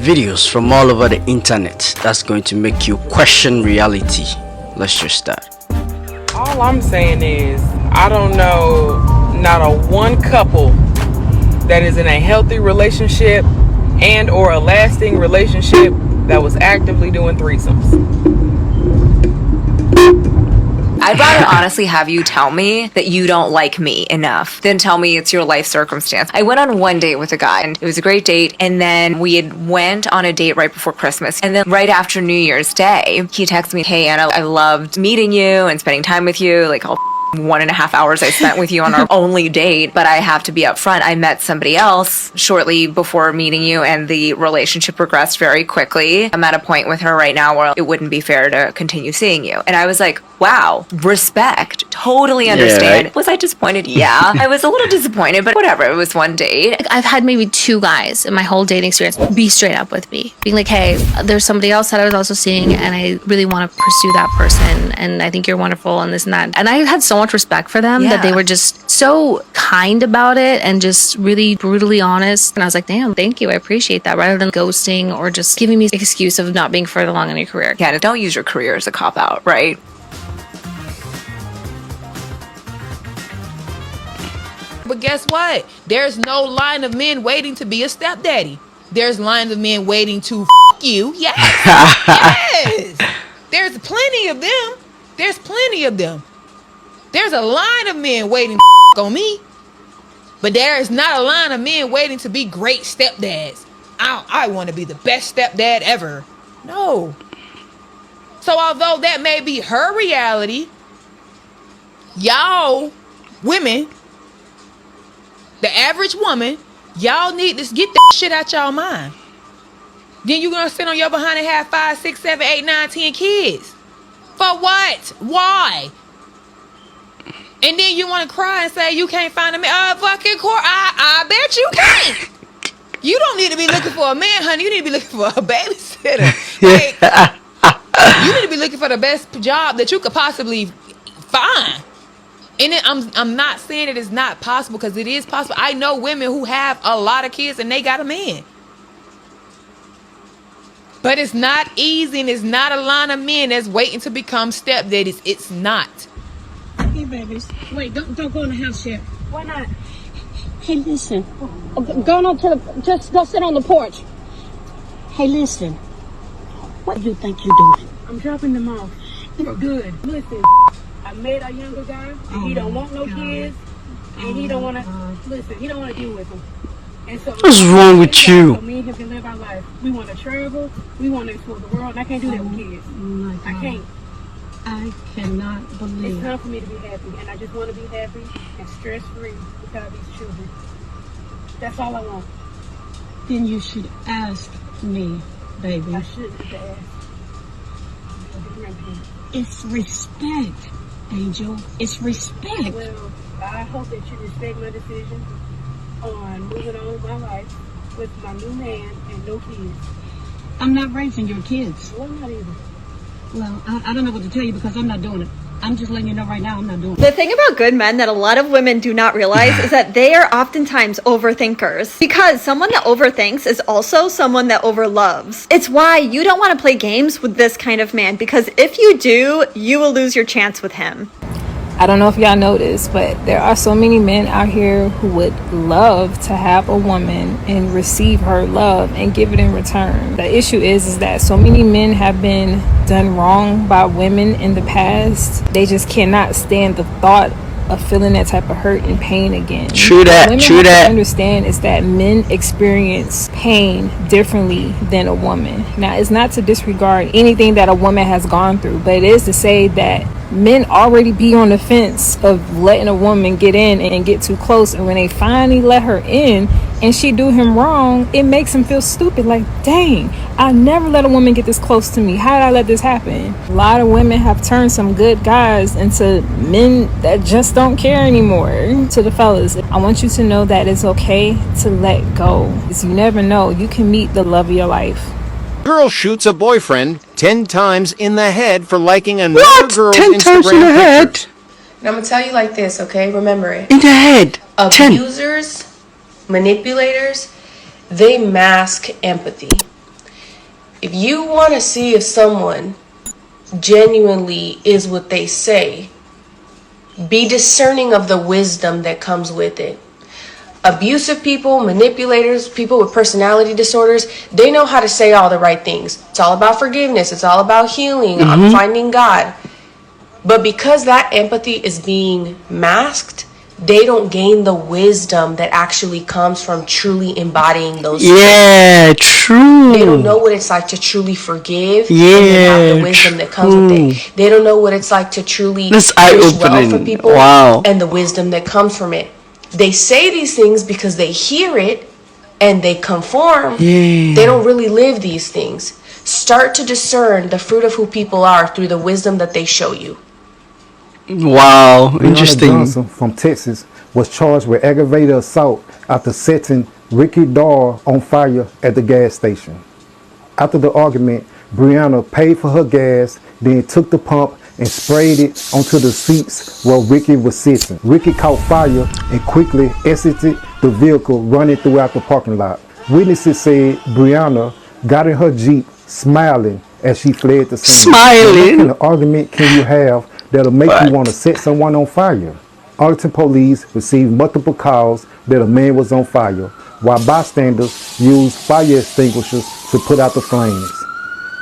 videos from all over the internet that's going to make you question reality. Let's just start. All I'm saying is, I don't know not a one couple that is in a healthy relationship and or a lasting relationship that was actively doing threesomes. I'd rather honestly have you tell me that you don't like me enough than tell me it's your life circumstance. I went on one date with a guy and it was a great date. And then we had went on a date right before Christmas. And then right after New Year's Day, he texted me, "Hey, Anna, I loved meeting you and spending time with you. Like, I'll 1.5 hours I spent with you on our only date, but I have to be upfront. I met somebody else shortly before meeting you and the relationship progressed very quickly. I'm at a point with her right now where it wouldn't be fair to continue seeing you." And I was like, wow, respect, totally understand. Yeah, right? Was I disappointed? Yeah. I was a little disappointed, but whatever. It was one date. I've had maybe 2 guys in my whole dating experience be straight up with me, being like, "Hey, there's somebody else that I was also seeing and I really want to pursue that person and I think you're wonderful and this and that." And I had so much respect for them that they were just so kind about it and just really brutally honest. And I was like, damn, thank you. I appreciate that, rather than ghosting or just giving me an excuse of not being further along in your career. Yeah, don't use your career as a cop-out, right? But guess what? There's no line of men waiting to be a stepdaddy. There's lines of men waiting to you. Yes. Yes. There's plenty of them. There's plenty of them. There's a line of men waiting to on me. But there is not a line of men waiting to be great stepdads. I want to be the best stepdad ever. No. So although that may be her reality, y'all women, the average woman, y'all need to get that shit out y'all mind. Then you're going to sit on your behind and have 5, 6, 7, 8, 9, 10 kids. For what? Why? And then you want to cry and say you can't find a man. Fucking course, I bet you can't. You don't need to be looking for a man, honey. You need to be looking for a babysitter. Like, you need to be looking for the best job that you could possibly find. And then I'm not saying it is not possible, because it is possible. I know women who have a lot of kids and they got a man. But it's not easy, and it's not a line of men that's waiting to become stepdaddies. It's not. Hey, babies. Wait, don't go in the house yet. Why not? Hey, listen. Go on to the... Just go sit on the porch. Hey, listen. What do you think you're doing? I'm dropping them off. It's good. Listen, I met a younger guy, and he don't want no kids, and he don't want to... Listen, he don't want to deal with them. And so, what's wrong with you? So me and him can live our life. We want to travel. We want to explore the world, and I can't do that with kids. I can't. I cannot believe it's time for me to be happy, and I just want to be happy and stress-free without these children. That's all I want. Then you should ask me, baby. I shouldn't have asked. It's respect, Angel. It's respect. Well, I hope that you respect my decision on moving on with my life with my new man and no kids. I'm not raising your kids. Well, I'm not either. Well, I don't know what to tell you, because I'm not doing it. I'm just letting you know right now I'm not doing it. The thing about good men that a lot of women do not realize is that they are oftentimes overthinkers, because someone that overthinks is also someone that overloves. It's why you don't want to play games with this kind of man, because if you do, you will lose your chance with him. I don't know if y'all know this, but there are so many men out here who would love to have a woman and receive her love and give it in return. The issue is that so many men have been done wrong by women in the past. They just cannot stand the thought of feeling that type of hurt and pain again. True that. Women have to understand is that men experience pain differently than a woman. Now, it's not to disregard anything that a woman has gone through, but it is to say that men already be on the fence of letting a woman get in and get too close, and when they finally let her in and she do him wrong, it makes him feel stupid. Like, dang, I never let a woman get this close to me. How did I let this happen? A lot of women have turned some good guys into men that just don't care anymore. To the fellas, I want you to know that it's okay to let go, because you never know, you can meet the love of your life. Girl shoots a boyfriend 10 times in the head for liking another girl's 10 times in the Instagram head? picture. And I'm gonna tell you like this, okay? Remember it. In the head. 10. Abusers, manipulators, they mask empathy. If you want to see if someone genuinely is what they say, be discerning of the wisdom that comes with it. Abusive people, manipulators, people with personality disorders, they know how to say all the right things. It's all about forgiveness. It's all about healing. I'm finding God. But because that empathy is being masked, they don't gain the wisdom that actually comes from truly embodying those Yeah, true. They don't know what it's like to truly forgive and Yeah, have the wisdom that comes with it. They don't know what it's like to truly That's wish well eye-opening. for people Wow. and the wisdom that comes from it. They say these things because they hear it and they conform. Yeah. They don't really live these things. Start to discern the fruit of who people are through the wisdom that they show you. Wow, Breonna interesting. Johnson from Texas was charged with aggravated assault after setting Ricky Darr on fire at the gas station. After the argument, Breonna paid for her gas, then took the pump and sprayed it onto the seats where Ricky was sitting. Ricky caught fire and quickly exited the vehicle, running throughout the parking lot. Witnesses said Breonna got in her Jeep smiling as she fled the scene. Smiling? What kind of argument can you have that'll make you want to set someone on fire? Arlington police received multiple calls that a man was on fire, while bystanders used fire extinguishers to put out the flames.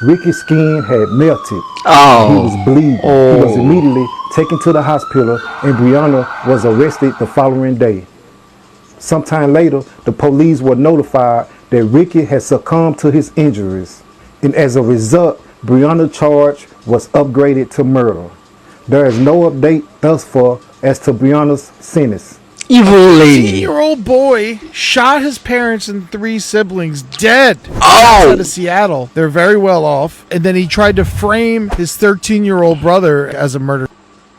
Ricky's skin had melted. Oh. He was bleeding. He was immediately taken to the hospital, and Breonna was arrested the following day. Sometime later, the police were notified that Ricky had succumbed to his injuries, and as a result, Breonna's charge was upgraded to murder. There is no update thus far as to Breonna's sentence. Evil lady. 18-year-old boy shot his parents and 3 siblings dead Oh. outside of Seattle. They're very well off. And then he tried to frame his 13-year-old brother as a murderer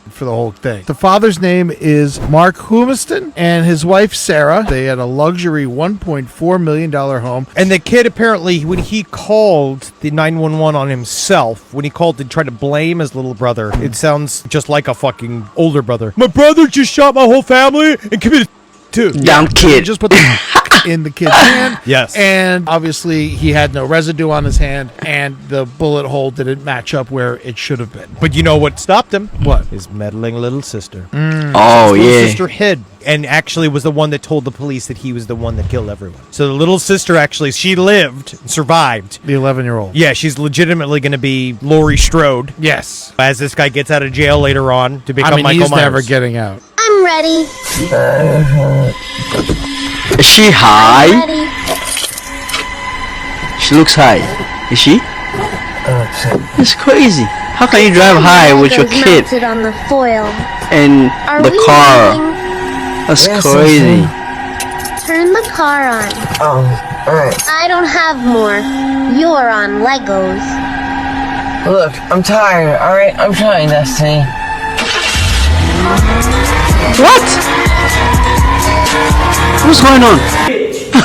for the whole thing. The father's name is Mark Humiston, and his wife Sarah. They had a luxury $1.4 million home. And the kid apparently, when he called the 911 on himself, when he called to try to blame his little brother, it sounds just like a fucking older brother. My brother just shot my whole family and committed too. Damn He kid. just put the in the kid's hand. Yes. And obviously he had no residue on his hand, and the bullet hole didn't match up where it should have been. But you know what stopped him? What? His meddling little sister. Oh, His little yeah. sister hid and actually was the one that told the police that he was the one that killed everyone. So the little sister actually, she lived and survived. The 11-year-old. Yeah, she's legitimately going to be Laurie Strode. Yes. As this guy gets out of jail later on to become I mean, Michael he's Myers. never getting out. I'm ready. Is she high? Ready. She looks high. Is she? It's crazy. How can you drive high with your kid Mounted on the foil. in Are the we car? moving? That's crazy. Turn the car on. Oh, alright. I don't have more. You're on Legos. Look, I'm tired, alright? I'm trying, Destiny. What? What's going on?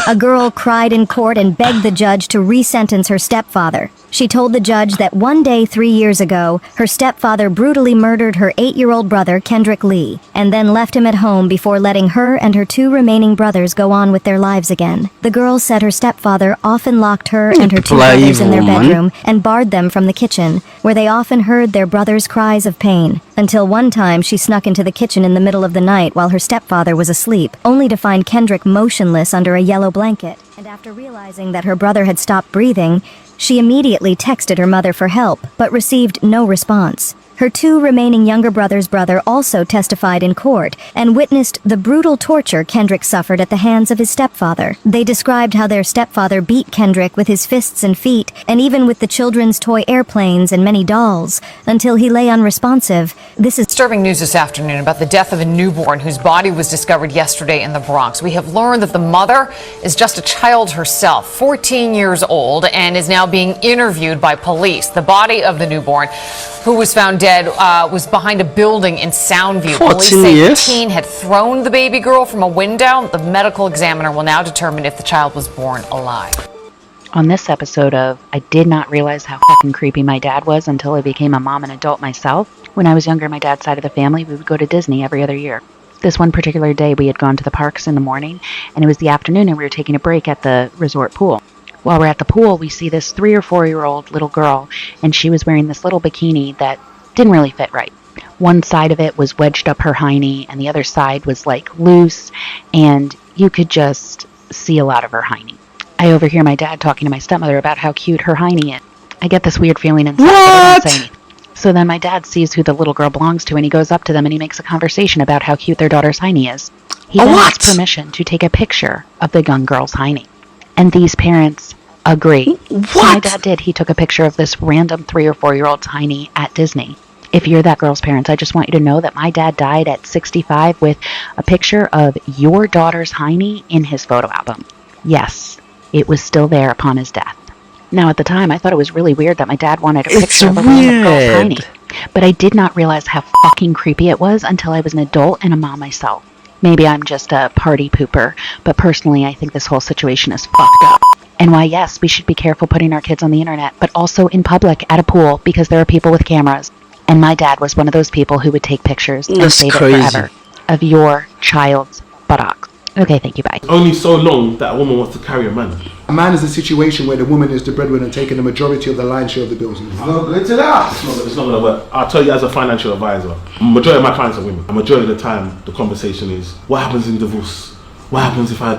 A girl cried in court and begged the judge to re-sentence her stepfather. She told the judge that one day 3 years ago, her stepfather brutally murdered her 8-year-old brother, Kendrick Lee, and then left him at home before letting her and her 2 remaining brothers go on with their lives again. The girl said her stepfather often locked her and her 2 brothers in their bedroom and barred them from the kitchen, where they often heard their brothers' cries of pain, until one time she snuck into the kitchen in the middle of the night while her stepfather was asleep, only to find Kendrick motionless under a yellow blanket. And after realizing that her brother had stopped breathing, she immediately texted her mother for help, but received no response. Her 2 remaining younger brother's brother also testified in court and witnessed the brutal torture Kendrick suffered at the hands of his stepfather. They described how their stepfather beat Kendrick with his fists and feet, and even with the children's toy airplanes and many dolls, until he lay unresponsive. This is disturbing news this afternoon about the death of a newborn whose body was discovered yesterday in the Bronx. We have learned that the mother is just a child herself, 14 years old, and is now being interviewed by police. The body of the newborn, who was found dead, was behind a building in Soundview. Police 14 say years? the teen had thrown the baby girl from a window. The medical examiner will now determine if the child was born alive. On this episode of I did not realize how fucking creepy my dad was until I became a mom and adult myself. When I was younger, my dad's side of the family, we would go to Disney every other year. This one particular day, we had gone to the parks in the morning, and it was the afternoon, and we were taking a break at the resort pool. While we're at the pool, we see this 3 or 4-year-old little girl, and she was wearing this little bikini that didn't really fit right. One side of it was wedged up her hiney, and the other side was like loose, and you could just see a lot of her hiney. I overhear my dad talking to my stepmother about how cute her hiney is. I get this weird feeling inside, but I don't say anything. So then my dad sees who the little girl belongs to, and he goes up to them and he makes a conversation about how cute their daughter's hiney is. He then asks permission to take a picture of the young girl's hiney. And these parents agree. What? So my dad did. He took a picture of this random 3 or 4-year-old's hiney at Disney. If you're that girl's parents, I just want you to know that my dad died at 65 with a picture of your daughter's hiney in his photo album. Yes, it was still there upon his death. Now, at the time, I thought it was really weird that my dad wanted a picture of a random girl's hiney. But I did not realize how fucking creepy it was until I was an adult and a mom myself. Maybe I'm just a party pooper, but personally, I think this whole situation is fucked up. And why, yes, we should be careful putting our kids on the internet, but also in public at a pool because there are people with cameras. And my dad was one of those people who would take pictures and save it forever of your child's buttocks. Okay, thank you, bye. Only so long that a woman wants to carry a man. A man is a situation where the woman is the breadwinner and taking the majority of the lion's share of the bills. It's not good to that. It's not going to work. I'll tell you as a financial advisor, majority of my clients are women. A majority of the time, the conversation is, what happens in divorce? What happens if I...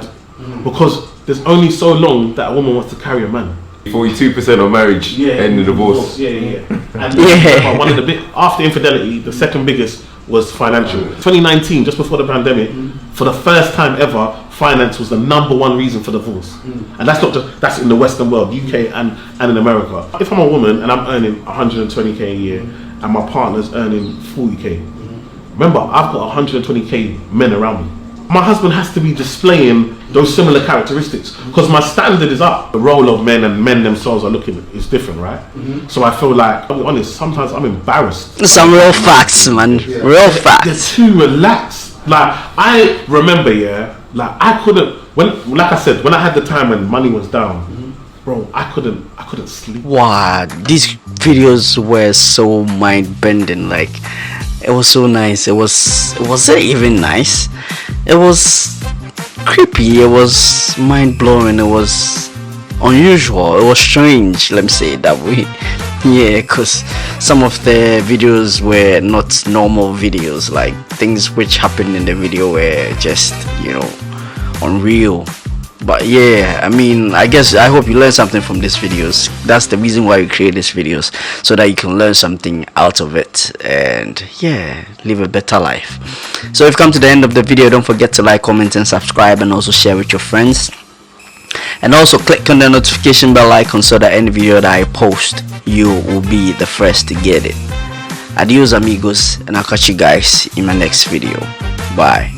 Because there's only so long that a woman wants to carry a man. 42% of marriage end in divorce. And one of the big, after infidelity, the second biggest was financial. 2019, just before the pandemic, for the first time ever, finance was the #1 reason for divorce. And that's not just, that's in the Western world, UK and in America. If I'm a woman and I'm earning 120k a year and my partner's earning 40k, remember, I've got 120k men around me. My husband has to be displaying those similar characteristics because my standard is up. The role of men and men themselves are looking is different, right? So I feel like, I'll be honest, sometimes I'm embarrassed. Some real facts, man. Real facts. They're too relaxed. Like, I remember, like I couldn't, like I said, when I had the time when money was down, bro, I couldn't sleep. Wow, these videos were so mind-bending. Like, it was so nice. Wasn't even nice. It was creepy. It was mind-blowing. It was unusual. It was strange. Let me say it that way. Yeah, because some of the videos were not normal videos. Like, things which happened in the video were just, unreal. But yeah, I mean, I hope you learned something from these videos. That's the reason why we create these videos, so that you can learn something out of it and live a better life. So if you come to the end of the video, don't forget to like, comment and subscribe, and also share with your friends. And also click on the notification bell icon so that any video that I post, you will be the first to get it. Adios amigos, and I'll catch you guys in my next video. Bye.